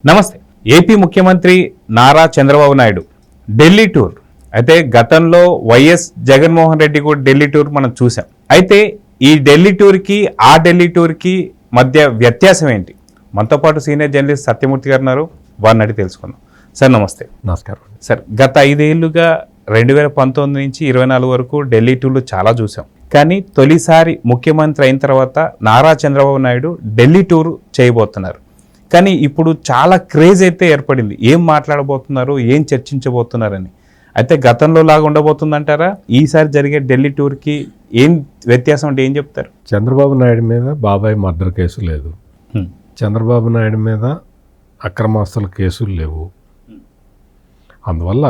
నమస్తే. ఏపీ ముఖ్యమంత్రి నారా చంద్రబాబు నాయుడు ఢిల్లీ టూర్. అయితే గతంలో వైఎస్ జగన్మోహన్ రెడ్డి కూడా ఢిల్లీ టూర్ మనం చూసాం. అయితే ఈ ఢిల్లీ టూర్కి ఆ ఢిల్లీ టూర్కి మధ్య వ్యత్యాసం ఏంటి? మనతో పాటు సీనియర్ జర్నలిస్ట్ సత్యమూర్తి గారు ఉన్నారు, వారిని అడిగి తెలుసుకుందాం. సార్ నమస్తే. నమస్కారం సార్, గత 5 ఏళ్లుగా 2019 నుంచి 24 వరకు ఢిల్లీ టూర్లు చాలా చూసాం. కానీ తొలిసారి ముఖ్యమంత్రి అయిన తర్వాత నారా చంద్రబాబు నాయుడు ఢిల్లీ టూర్ చేయబోతున్నారు. కానీ ఇప్పుడు చాలా క్రేజ్ అయితే ఏర్పడింది. ఏం మాట్లాడబోతున్నారు, ఏం చర్చించబోతున్నారని. అయితే గతంలో లాగా ఉండబోతుందంటారా? ఈసారి జరిగే ఢిల్లీ టూర్కి ఏం వ్యత్యాసం అంటే ఏం చెప్తారు? చంద్రబాబు నాయుడు మీద బాబాయ్ మర్డర్ కేసు లేదు, చంద్రబాబు నాయుడు మీద అక్రమాస్తుల కేసులు లేవు. అందువల్ల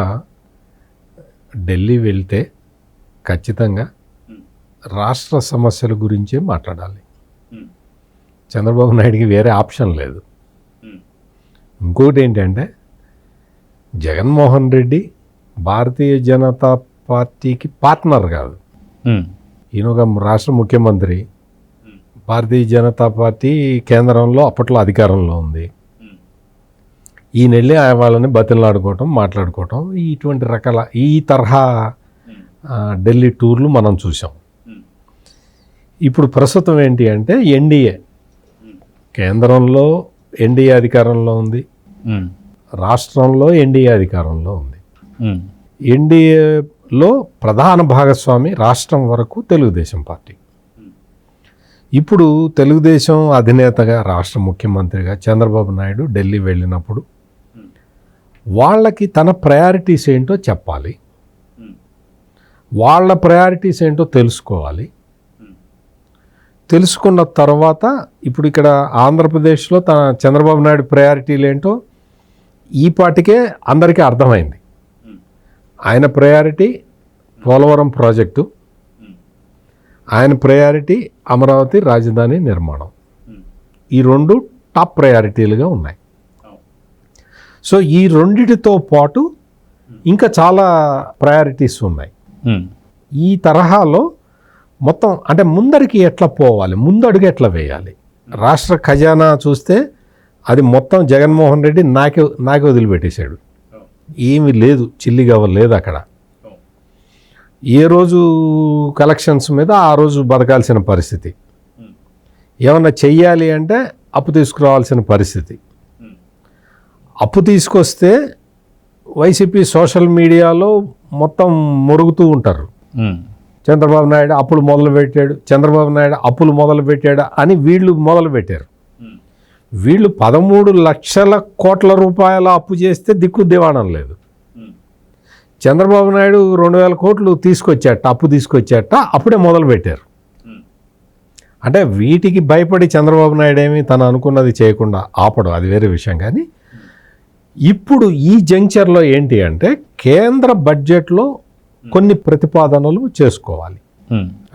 ఢిల్లీ వెళ్తే ఖచ్చితంగా రాష్ట్ర సమస్యల గురించే మాట్లాడాలి. చంద్రబాబు నాయుడికి వేరే ఆప్షన్ లేదు. ఇంకోటి ఏంటంటే, జగన్మోహన్ రెడ్డి భారతీయ జనతా పార్టీకి పార్ట్నర్ కాదు. ఈయన ఒక రాష్ట్ర ముఖ్యమంత్రి. భారతీయ జనతా పార్టీ కేంద్రంలో అప్పట్లో అధికారంలో ఉంది. ఈయన వెళ్ళి వాళ్ళని బతిలాడుకోవటం, మాట్లాడుకోవటం, ఇటువంటి రకాల ఈ తరహా ఢిల్లీ టూర్లు మనం చూసాం. ఇప్పుడు ప్రస్తుతం ఏంటి అంటే, ఎన్డీఏ కేంద్రంలో ఎన్డీఏ అధికారంలో ఉంది, రాష్ట్రంలో ఎన్డీఏ అధికారంలో ఉంది. ఎన్డీఏలో ప్రధాన భాగస్వామి రాష్ట్రం వరకు తెలుగుదేశం పార్టీ. ఇప్పుడు తెలుగుదేశం అధినేతగా, రాష్ట్ర ముఖ్యమంత్రిగా చంద్రబాబు నాయుడు ఢిల్లీ వెళ్ళినప్పుడు వాళ్ళకి తన ప్రయారిటీస్ ఏంటో చెప్పాలి, వాళ్ళ ప్రయారిటీస్ ఏంటో తెలుసుకోవాలి. తెలుసుకున్న తర్వాత ఇప్పుడు ఇక్కడ ఆంధ్రప్రదేశ్లో తన చంద్రబాబు నాయుడు ప్రయారిటీలు ఏంటో ఈ పాటికే అందరికీ అర్థమైంది. ఆయన ప్రయారిటీ పోలవరం ప్రాజెక్టు, ఆయన ప్రయారిటీ అమరావతి రాజధాని నిర్మాణం. ఈ రెండు టాప్ ప్రయారిటీలుగా ఉన్నాయి. సో ఈ రెండిటితో పాటు ఇంకా చాలా ప్రయారిటీస్ ఉన్నాయి. ఈ తరహాలో మొత్తం అంటే ముందరికి ఎట్లా పోవాలి, ముందడుగు ఎట్లా వేయాలి. రాష్ట్ర ఖజానా చూస్తే అది మొత్తం జగన్మోహన్ రెడ్డి నాకే వదిలిపెట్టేశాడు. ఏమీ లేదు, చిల్లిగవ్వ లేదు అక్కడ. ఏ రోజు కలెక్షన్స్ మీద ఆ రోజు బతకాల్సిన పరిస్థితి. ఏమన్నా చెయ్యాలి అంటే అప్పు తీసుకురావాల్సిన పరిస్థితి. అప్పు తీసుకొస్తే వైసీపీ సోషల్ మీడియాలో మొత్తం మురుగుతూ ఉంటారు. చంద్రబాబు నాయుడు అప్పులు మొదలుపెట్టాడు, చంద్రబాబు నాయుడు అప్పులు మొదలుపెట్టాడు అని వీళ్ళు మొదలుపెట్టారు. వీళ్ళు 13 లక్షల కోట్ల రూపాయల అప్పు చేస్తే దిక్కు దివాణం లేదు. చంద్రబాబు నాయుడు 2000 కోట్లు తీసుకొచ్చాట, అప్పు తీసుకొచ్చాట, అప్పుడే మొదలుపెట్టారు. అంటే వీటికి భయపడి చంద్రబాబు నాయుడు ఏమి తను అనుకున్నది చేయకుండా ఆపడం, అది వేరే విషయం. కానీ ఇప్పుడు ఈ జంక్చర్లో ఏంటి అంటే, కేంద్ర బడ్జెట్లో కొన్ని ప్రతిపాదనలు చేసుకోవాలి.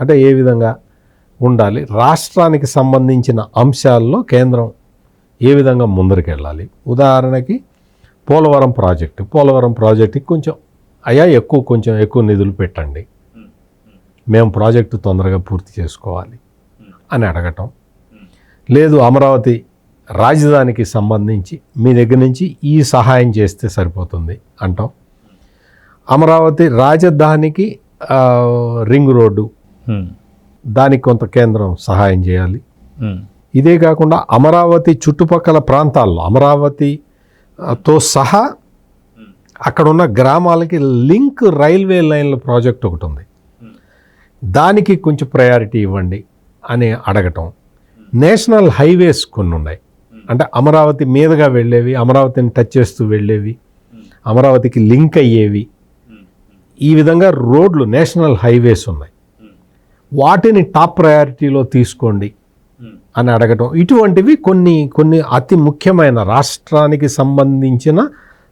అంటే ఏ విధంగా ఉండాలి, రాష్ట్రానికి సంబంధించిన అంశాల్లో కేంద్రం ఏ విధంగా ముందరికి. ఉదాహరణకి పోలవరం ప్రాజెక్టుకి కొంచెం కొంచెం ఎక్కువ నిధులు పెట్టండి, మేము ప్రాజెక్టు తొందరగా పూర్తి చేసుకోవాలి అని అడగటం. లేదు, అమరావతి రాజధానికి సంబంధించి మీ దగ్గర నుంచి ఈ సహాయం చేస్తే సరిపోతుంది అంటాం. అమరావతి రాజధానికి రింగ్ రోడ్డు, దానికి కొంత కేంద్రం సహాయం చేయాలి. ఇదే కాకుండా అమరావతి చుట్టుపక్కల ప్రాంతాల్లో, అమరావతితో సహా అక్కడ ఉన్న గ్రామాలకి లింక్ రైల్వే లైన్ల ప్రాజెక్ట్ ఒకటి ఉంది, దానికి కొంచెం ప్రయారిటీ ఇవ్వండి అని అడగటం. నేషనల్ హైవేస్ కొన్ని ఉన్నాయి, అంటే అమరావతి మీదుగా వెళ్ళేవి, అమరావతిని టచ్ చేస్తూ వెళ్ళేవి, అమరావతికి లింక్ అయ్యేవి. ఈ విధంగా రోడ్లు, నేషనల్ హైవేస్ ఉన్నాయి, వాటిని టాప్ ప్రయారిటీలో తీసుకోండి అని అడగటం. ఇటువంటివి కొన్ని అతి ముఖ్యమైన, రాష్ట్రానికి సంబంధించిన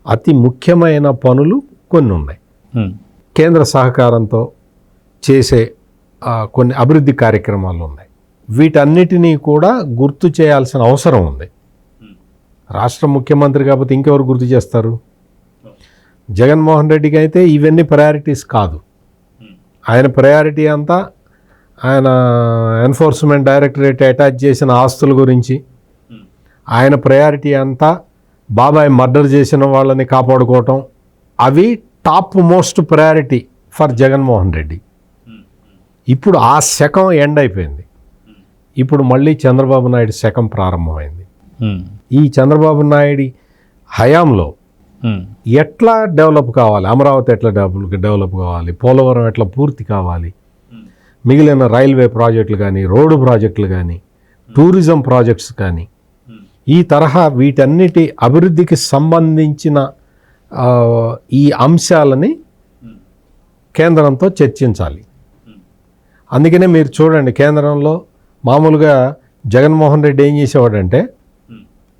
అతి ముఖ్యమైన పనులు కొన్ని ఉన్నాయి. కేంద్ర సహకారంతో చేసే కొన్ని అభివృద్ధి కార్యక్రమాలు ఉన్నాయి. వీటన్నిటినీ కూడా గుర్తు చేయాల్సిన అవసరం ఉంది. రాష్ట్ర ముఖ్యమంత్రి కాకపోతే ఇంకెవరు గుర్తు చేస్తారు? జగన్మోహన్ రెడ్డికి అయితే ఇవన్నీ ప్రయారిటీస్ కాదు. ఆయన ప్రయారిటీ అంతా ఆయన ఎన్ఫోర్స్మెంట్ డైరెక్టరేట్ అటాచ్ చేసిన ఆస్తుల గురించి, ఆయన ప్రయారిటీ అంతా బాబాయ్ మర్డర్ చేసిన వాళ్ళని కాపాడుకోవటం, అవి top most priority for Jaganmohan Reddy. ఇప్పుడు ఆ శకం ఎండ్ అయిపోయింది. ఇప్పుడు మళ్ళీ చంద్రబాబు నాయుడు శకం ప్రారంభమైంది. ఈ చంద్రబాబు నాయుడు హయాంలో ఎట్లా డెవలప్ కావాలి, అమరావతి ఎట్లా డెవలప్ కావాలి, పోలవరం ఎట్లా పూర్తి కావాలి, మిగిలిన రైల్వే ప్రాజెక్టులు కానీ, రోడ్డు ప్రాజెక్టులు కానీ, టూరిజం ప్రాజెక్ట్స్ కానీ, ఈ తరహా వీటన్నిటి అభివృద్ధికి సంబంధించిన ఈ అంశాలని కేంద్రంతో చర్చించాలి. అందుకనే మీరు చూడండి, కేంద్రంలో మామూలుగా జగన్మోహన్ రెడ్డి ఏం చేసేవాడంటే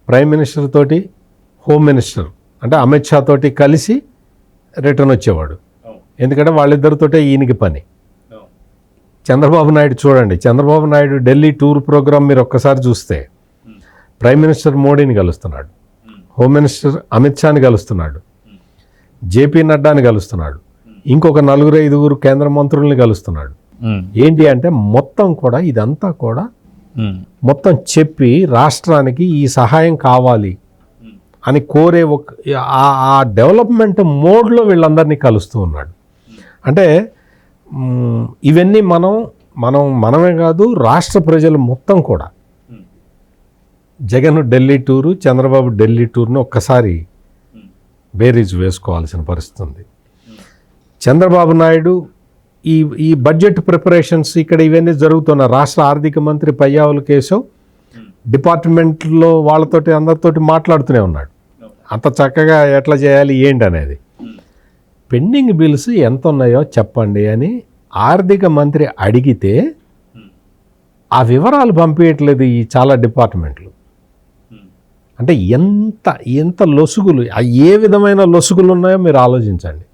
ప్రైమ్ మినిస్టర్ తోటి, హోమ్ మినిస్టర్ అంటే అమిత్ షా తోటి కలిసి రిటర్న్ వచ్చేవాడు. ఎందుకంటే వాళ్ళిద్దరితోటే ఈయనకి పని. చంద్రబాబు నాయుడు చూడండి, చంద్రబాబు నాయుడు ఢిల్లీ టూర్ ప్రోగ్రామ్ మీరు ఒక్కసారి చూస్తే ప్రైమ్ మినిస్టర్ మోడీని కలుస్తున్నాడు, హోమ్ మినిస్టర్ అమిత్ షాని కలుస్తున్నాడు, జేపీ నడ్డాని కలుస్తున్నాడు, ఇంకొక 4-5 కేంద్ర మంత్రుల్ని కలుస్తున్నాడు. ఏంటి అంటే మొత్తం కూడా ఇదంతా కూడా మొత్తం చెప్పి రాష్ట్రానికి ఈ సహాయం కావాలి అని కోరే ఆ డెవలప్మెంట్ మోడ్లో వీళ్ళందరినీ కలుస్తూ ఉన్నాడు. అంటే ఇవన్నీ మనమే కాదు, రాష్ట్ర ప్రజలు మొత్తం కూడా జగన్ ఢిల్లీ టూరు, చంద్రబాబు ఢిల్లీ టూర్ని ఒక్కసారి బేరీజ్ వేసుకోవాల్సిన పరిస్థితి ఉంది. చంద్రబాబు నాయుడు ఈ బడ్జెట్ ప్రిపరేషన్స్ ఇక్కడ ఇవన్నీ జరుగుతున్న రాష్ట్ర ఆర్థిక మంత్రి పయ్యావుల కేశవ్ డిపార్ట్మెంట్లో వాళ్ళతోటి అందరితోటి మాట్లాడుతూనే ఉన్నాడు. అంత చక్కగా ఎట్లా చేయాలి ఏంటి అనేది. పెండింగ్ బిల్స్ ఎంత ఉన్నాయో చెప్పండి అని ఆర్థిక మంత్రి అడిగితే ఆ వివరాలు పంపించట్లేదు ఈ చాలా డిపార్ట్మెంట్లు. అంటే ఎంత లొసుగులు, ఏ విధమైన లొసుగులు ఉన్నాయో మీరు ఆలోచించండి.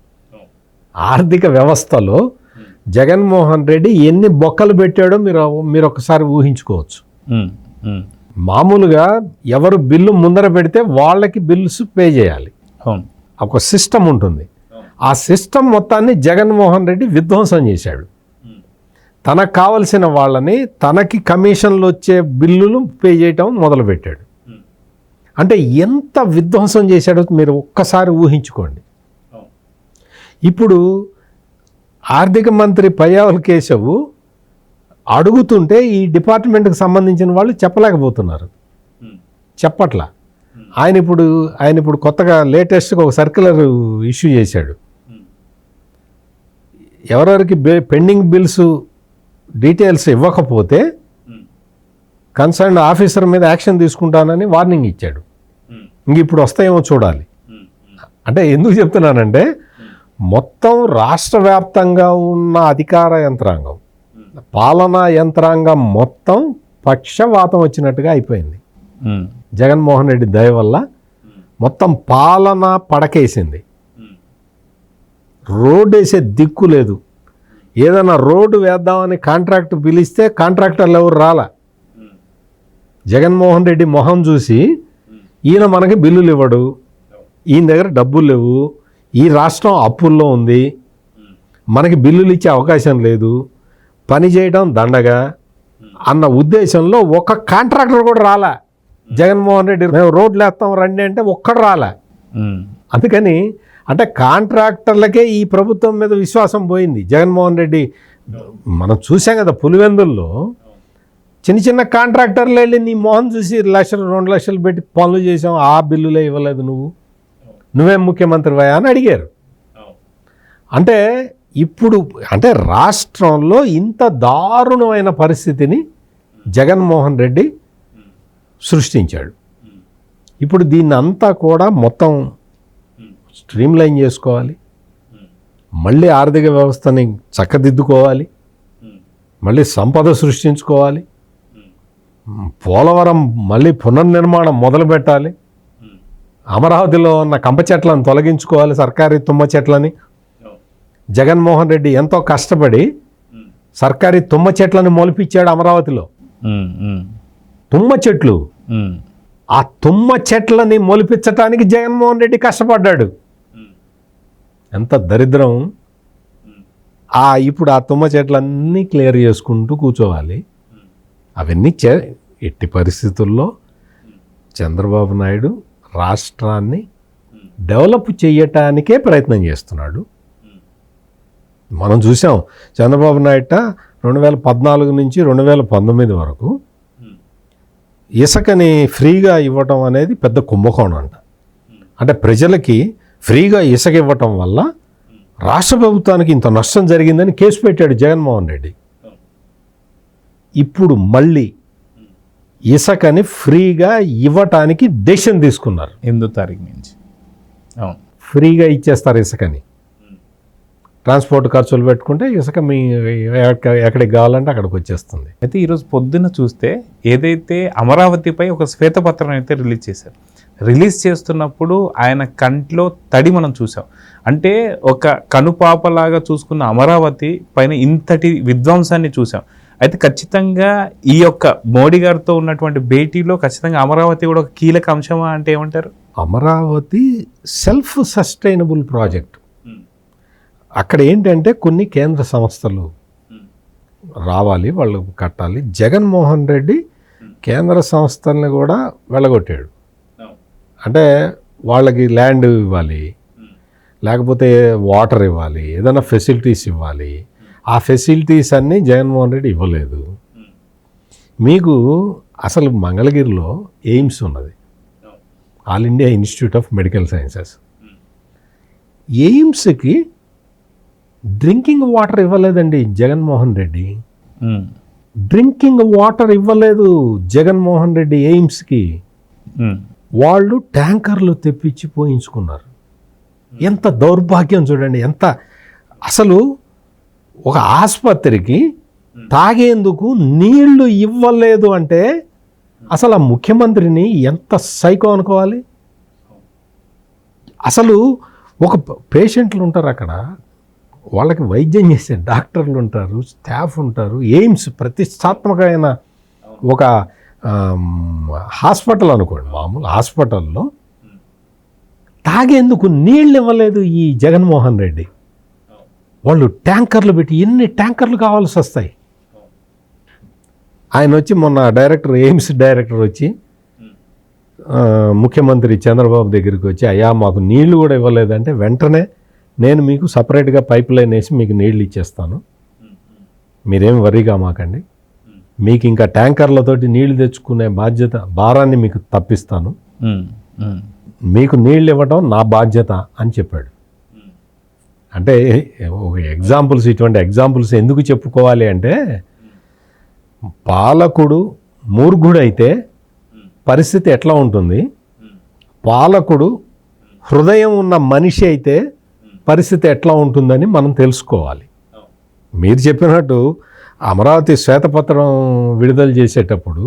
ఆర్థిక వ్యవస్థలో జగన్మోహన్ రెడ్డి ఎన్ని బొక్కలు పెట్టాడో మీరు ఒకసారి ఊహించుకోవచ్చు. మామూలుగా ఎవరు బిల్లు ముందర పెడితే వాళ్ళకి బిల్స్ పే చేయాలి, ఒక సిస్టమ్ ఉంటుంది. ఆ సిస్టమ్ మొత్తాన్ని జగన్మోహన్ రెడ్డి విధ్వంసం చేశాడు. తనకు కావలసిన వాళ్ళని, తనకి కమిషన్లు వచ్చే బిల్లులు పే చేయటం మొదలుపెట్టాడు. అంటే ఎంత విధ్వంసం చేశాడో మీరు ఒక్కసారి ఊహించుకోండి. ఇప్పుడు ఆర్థిక మంత్రి పయ్యావుల కేశవ్ అడుగుతుంటే ఈ డిపార్ట్మెంట్కి సంబంధించిన వాళ్ళు చెప్పలేకపోతున్నారు, చెప్పట్లా. ఆయన ఇప్పుడు కొత్తగా లేటెస్ట్గా ఒక సర్క్యులర్ ఇష్యూ చేశాడు. ఎవరెవరికి పెండింగ్ బిల్స్ డీటెయిల్స్ ఇవ్వకపోతే కన్సర్న్ ఆఫీసర్ మీద యాక్షన్ తీసుకుంటానని వార్నింగ్ ఇచ్చాడు. ఇంక ఇప్పుడు వస్తాయేమో చూడాలి. అంటే ఎందుకు చెప్తున్నానంటే మొత్తం రాష్ట్ర వ్యాప్తంగా ఉన్న అధికార యంత్రాంగం, పాలనా యంత్రాంగం మొత్తం పక్షవాతం వచ్చినట్టుగా అయిపోయింది. జగన్మోహన్ రెడ్డి దయ వల్ల మొత్తం పాలన పడకేసింది. రోడ్డు వేసే దిక్కు లేదు. ఏదైనా రోడ్డు వేద్దామని కాంట్రాక్ట్ పిలిస్తే కాంట్రాక్టర్లు ఎవరు రాలా. జగన్మోహన్ రెడ్డి మొహం చూసి ఈయన మనకి బిల్లులు ఇవ్వడు, ఈయన దగ్గర డబ్బులు లేవు, ఈ రాష్ట్రం అప్పుల్లో ఉంది, మనకి బిల్లులు ఇచ్చే అవకాశం లేదు, పని చేయడం దండగా అన్న ఉద్దేశంలో ఒక కాంట్రాక్టర్ కూడా రాలా. జగన్మోహన్ రెడ్డి మేము రోడ్లు వేస్తాం రండి అంటే ఒక్కడు రాలా. అందుకని అంటే కాంట్రాక్టర్లకే ఈ ప్రభుత్వం మీద విశ్వాసం పోయింది. జగన్మోహన్ రెడ్డి మనం చూసాం కదా, పులివెందుల్లో చిన్న కాంట్రాక్టర్లు వెళ్ళి నీ మొహం చూసి 1-2 లక్షలు పెట్టి పనులు చేసాం, ఆ బిల్లులే ఇవ్వలేదు, నువ్వేం ముఖ్యమంత్రివా అని అడిగారు. అంటే ఇప్పుడు అంటే రాష్ట్రంలో ఇంత దారుణమైన పరిస్థితిని జగన్మోహన్ రెడ్డి సృష్టించాడు. ఇప్పుడు దీన్ని అంతా కూడా మొత్తం స్ట్రీమ్లైన్ చేసుకోవాలి, మళ్ళీ ఆర్థిక వ్యవస్థని చక్కదిద్దుకోవాలి, మళ్ళీ సంపద సృష్టించుకోవాలి, పోలవరం మళ్ళీ పునర్నిర్మాణం మొదలుపెట్టాలి, అమరావతిలో ఉన్న కంప చెట్లను తొలగించుకోవాలి, సర్కారీ తుమ్మ చెట్లని. జగన్మోహన్ రెడ్డి ఎంతో కష్టపడి సర్కారీ తుమ్మ చెట్లను మొలిపించాడు అమరావతిలో. తుమ్మ చెట్లు, ఆ తుమ్మ చెట్లని మొలిపించటానికి జగన్మోహన్ రెడ్డి కష్టపడ్డాడు. ఎంత దరిద్రం. ఇప్పుడు ఆ తుమ్మ చెట్లన్నీ క్లియర్ చేసుకుంటూ కూర్చోవాలి. అవన్నీ ఎట్టి పరిస్థితుల్లో చంద్రబాబు నాయుడు రాష్ట్రాన్ని డెవలప్ చేయటానికే ప్రయత్నం చేస్తున్నాడు. మనం చూసాం చంద్రబాబు నాయుడు 2014 నుంచి 2019 వరకు ఇసుకని ఫ్రీగా ఇవ్వటం అనేది పెద్ద కుంభకోణం అంట. అంటే ప్రజలకి ఫ్రీగా ఇసుక ఇవ్వటం వల్ల రాష్ట్ర ప్రభుత్వానికి ఇంత నష్టం జరిగిందని కేసు పెట్టాడు జగన్మోహన్ రెడ్డి. ఇప్పుడు మళ్ళీ ఇసుకని ఫ్రీగా ఇవ్వటానికి డెసిషన్ తీసుకున్నారు. 8వ తారీఖు నుంచి అవును ఫ్రీగా ఇచ్చేస్తారు ఇసుకని. ట్రాన్స్పోర్ట్ ఖర్చులు పెట్టుకుంటే ఇసుక మీ ఎక్కడికి కావాలంటే అక్కడికి వచ్చేస్తుంది. అయితే ఈరోజు పొద్దున్న చూస్తే ఏదైతే అమరావతిపై ఒక శ్వేతపత్రం అయితే రిలీజ్ చేశారు. రిలీజ్ చేస్తున్నప్పుడు ఆయన కంట్లో తడి మనం చూసాం. అంటే ఒక కనుపాపలాగా చూసుకున్న అమరావతి పైన ఇంతటి విధ్వంసాన్ని చూసాం. అయితే ఖచ్చితంగా ఈ యొక్క మోడీ గారితో ఉన్నటువంటి భేటీలో ఖచ్చితంగా అమరావతి కూడా ఒక కీలక అంశమా అంటే ఏమంటారు? Amaravati self sustainable project. అక్కడ ఏంటంటే కొన్ని కేంద్ర సంస్థలు రావాలి, వాళ్ళు కట్టాలి. జగన్మోహన్ రెడ్డి కేంద్ర సంస్థల్ని కూడా వెళ్ళగొట్టాడు. అంటే వాళ్ళకి ల్యాండ్ ఇవ్వాలి, లేకపోతే వాటర్ ఇవ్వాలి, ఏదైనా ఫెసిలిటీస్ ఇవ్వాలి. ఆ ఫెసిలిటీస్ అన్నీ జగన్మోహన్ రెడ్డి ఇవ్వలేదు. మీకు అసలు మంగళగిరిలో ఎయిమ్స్ ఉన్నది, all India Institute of Medical Sciences. ఎయిమ్స్కి డ్రింకింగ్ వాటర్ ఇవ్వలేదండి జగన్మోహన్ రెడ్డి. డ్రింకింగ్ వాటర్ ఇవ్వలేదు జగన్మోహన్ రెడ్డి ఎయిమ్స్కి. వాళ్ళు ట్యాంకర్లు తెప్పించి పోయించుకున్నారు. ఎంత దౌర్భాగ్యం చూడండి. ఎంత అసలు ఒక ఆసుపత్రికి తాగేందుకు నీళ్లు ఇవ్వలేదు అంటే అసలు ఆ ముఖ్యమంత్రిని ఎంత సైకో అనుకోవాలి. అసలు ఒక పేషెంట్లు ఉంటారు అక్కడ, వాళ్ళకి వైద్యం చేసే డాక్టర్లు ఉంటారు, స్టాఫ్ ఉంటారు. ఎయిమ్స్ ప్రతిష్టాత్మకమైన ఒక హాస్పిటల్ అనుకోండి, మామూలు హాస్పిటల్లో తాగేందుకు నీళ్ళు ఇవ్వలేదు ఈ జగన్మోహన్ రెడ్డి. వాళ్ళు ట్యాంకర్లు పెట్టి ఎన్ని ట్యాంకర్లు కావాల్సి వస్తాయి. ఆయన వచ్చి మొన్న డైరెక్టర్, ఎయిమ్స్ డైరెక్టర్ వచ్చి ముఖ్యమంత్రి చంద్రబాబు దగ్గరికి వచ్చి, అయ్యా మాకు నీళ్లు కూడా ఇవ్వలేదంటే, వెంటనే నేను మీకు సపరేట్గా పైప్ లైన్ వేసి మీకు నీళ్ళు ఇచ్చేస్తాను, మీరేం వరీగా మాకండి, మీకు ఇంకా ట్యాంకర్లతోటి నీళ్లు తెచ్చుకునే భారాన్ని మీకు తప్పిస్తాను, మీకు నీళ్ళు ఇవ్వడం నా బాధ్యత అని చెప్పాడు. అంటే ఒక ఎగ్జాంపుల్స్, ఇటువంటి ఎగ్జాంపుల్స్ ఎందుకు చెప్పుకోవాలి అంటే, పాలకుడు మూర్ఖుడైతే పరిస్థితి ఎట్లా ఉంటుంది, పాలకుడు హృదయం ఉన్న మనిషి అయితే పరిస్థితి ఎట్లా ఉంటుందని మనం తెలుసుకోవాలి. మీరు చెప్పినట్టు అమరావతి శ్వేతపత్రం విడుదల చేసేటప్పుడు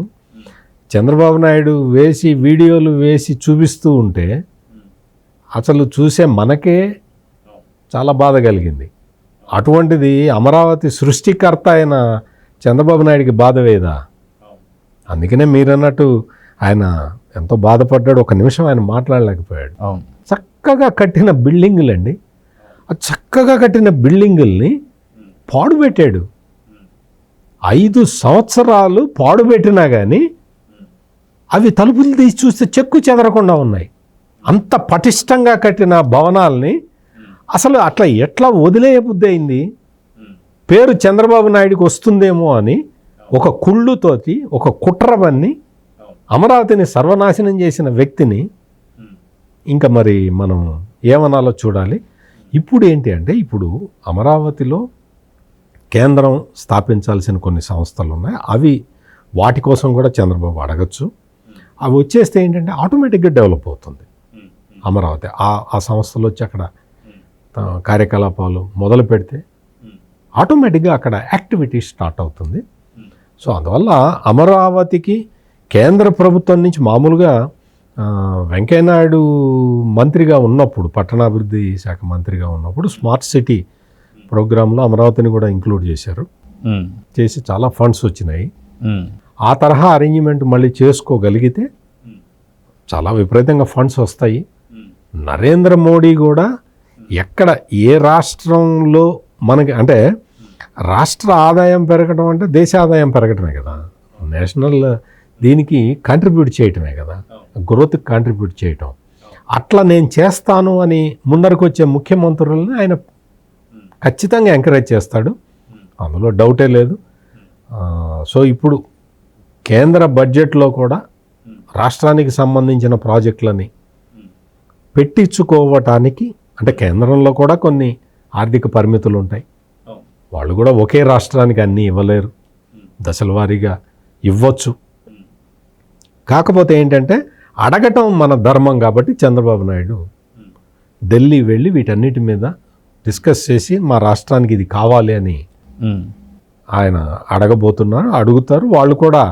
చంద్రబాబు నాయుడు వీడియోలు వేసి చూపిస్తూ ఉంటే అసలు చూసే మనకే చాలా బాధ కలిగింది. అటువంటిది అమరావతి సృష్టికర్త అయిన చంద్రబాబు నాయుడికి బాధ వేదా? అందుకనే మీరన్నట్టు ఆయన ఎంతో బాధపడ్డాడు. ఒక నిమిషం ఆయన మాట్లాడలేకపోయాడు. చక్కగా కట్టిన బిల్డింగులండి, ఆ చక్కగా కట్టిన బిల్డింగుల్ని పాడుపెట్టాడు. 5 సంవత్సరాలు పాడుపెట్టినా కానీ అవి తలుపులు తీసి చూస్తే చెక్కు చెదరకుండా ఉన్నాయి. అంత పటిష్టంగా కట్టిన భవనాల్ని అసలు అట్లా ఎట్లా వదిలేయబుద్ధి అయింది? పేరు చంద్రబాబు నాయుడికి వస్తుందేమో అని ఒక కుళ్ళుతోటి, ఒక కుట్రబన్ని అమరావతిని సర్వనాశనం చేసిన వ్యక్తిని ఇంకా మరి మనం ఏమనాలో చూడాలి. ఇప్పుడు ఏంటి అంటే, ఇప్పుడు అమరావతిలో కేంద్రం స్థాపించాల్సిన కొన్ని సంస్థలు ఉన్నాయి. అవి వాటి కోసం కూడా చంద్రబాబు అడగచ్చు. అవి వచ్చేస్తే ఏంటంటే ఆటోమేటిక్గా డెవలప్ అవుతుంది అమరావతి. ఆ సంస్థలు వచ్చి అక్కడ కార్యకలాపాలు మొదలు పెడితే ఆటోమేటిక్గా అక్కడ యాక్టివిటీ స్టార్ట్ అవుతుంది. సో అందువల్ల అమరావతికి కేంద్ర ప్రభుత్వం నుంచి మామూలుగా వెంకయ్యనాయుడు మంత్రిగా ఉన్నప్పుడు, పట్టణాభివృద్ధి శాఖ మంత్రిగా ఉన్నప్పుడు స్మార్ట్ సిటీ ప్రోగ్రాంలో అమరావతిని కూడా ఇంక్లూడ్ చేశారు. చేసి చాలా ఫండ్స్ వచ్చినాయి. ఆ తరహా అరేంజ్మెంట్ మళ్ళీ చేసుకోగలిగితే చాలా విపరీతంగా ఫండ్స్ వస్తాయి. నరేంద్ర మోడీ కూడా ఎక్కడ ఏ రాష్ట్రంలో మనకి, అంటే రాష్ట్ర ఆదాయం పెరగడం అంటే దేశ ఆదాయం పెరగటమే కదా, నేషనల్ దీనికి కంట్రిబ్యూట్ చేయటమే కదా. గ్రోత్కి కాంట్రిబ్యూట్ చేయటం, అట్లా నేను చేస్తాను అని ముందరకు వచ్చే ముఖ్యమంత్రులని ఆయన ఖచ్చితంగా ఎంకరేజ్ చేస్తాడు, అందులో డౌటే లేదు. సో ఇప్పుడు కేంద్ర బడ్జెట్లో కూడా రాష్ట్రానికి సంబంధించిన ప్రాజెక్టులని పెట్టించుకోవటానికి, అంటే కేంద్రంలో కూడా కొన్ని ఆర్థిక పరిమితులు ఉంటాయి, వాళ్ళు కూడా ఒకే రాష్ట్రానికి అన్నీ ఇవ్వలేరు, దశల వారీగా ఇవ్వచ్చు. కాకపోతే ఏంటంటే అడగటం మన ధర్మం కాబట్టి చంద్రబాబు నాయుడు ఢిల్లీ వెళ్ళి వీటన్నిటి మీద డిస్కస్ చేసి మా రాష్ట్రానికి ఇది కావాలి అని ఆయన అడగబోతున్నారు, అడుగుతారు. వాళ్ళు కూడా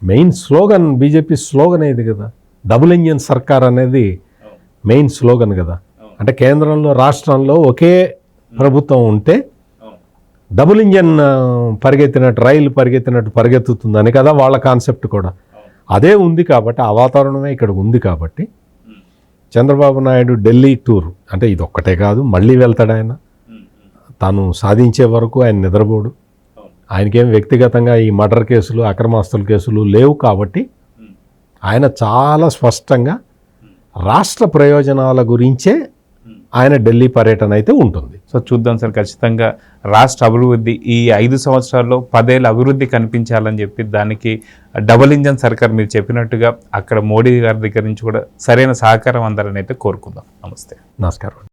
మెయిన్ స్లోగన్, బీజేపీ స్లోగన్ ఇది కదా, డబుల్ ఇంజిన్ సర్కార్ అనేది మెయిన్ స్లోగన్ కదా. అంటే కేంద్రంలో రాష్ట్రంలో ఒకే ప్రభుత్వం ఉంటే డబుల్ ఇంజన్ పరిగెత్తినట్టు, రైలు పరిగెత్తినట్టు పరిగెత్తుతుందని కదా వాళ్ళ కాన్సెప్ట్ కూడా. అదే ఉంది కాబట్టి, ఆ వాతావరణమే ఇక్కడ ఉంది కాబట్టి చంద్రబాబు నాయుడు ఢిల్లీ టూర్ అంటే ఇది ఒక్కటే కాదు, మళ్ళీ వెళ్తాడు ఆయన. తాను సాధించే వరకు ఆయన నిద్రపోడు. ఆయనకేం వ్యక్తిగతంగా ఈ మర్డర్ కేసులు, అక్రమాస్తుల కేసులు లేవు కాబట్టి ఆయన చాలా స్పష్టంగా రాష్ట్ర ప్రయోజనాల గురించే ఆయన ఢిల్లీ పర్యటన అయితే ఉంటుంది. సో చూద్దాం సార్, ఖచ్చితంగా రాష్ట్ర అభివృద్ధి ఈ 5 సంవత్సరాల్లో 10 ఏళ్ళ అభివృద్ధి కనిపించాలని చెప్పి దానికి డబుల్ ఇంజన్ సర్కార్ మీరు చెప్పినట్టుగా అక్కడ మోడీ గారి దగ్గర నుంచి కూడా సరైన సహకారం అందాలని అయితే కోరుకుందాం. నమస్తే. నమస్కారం.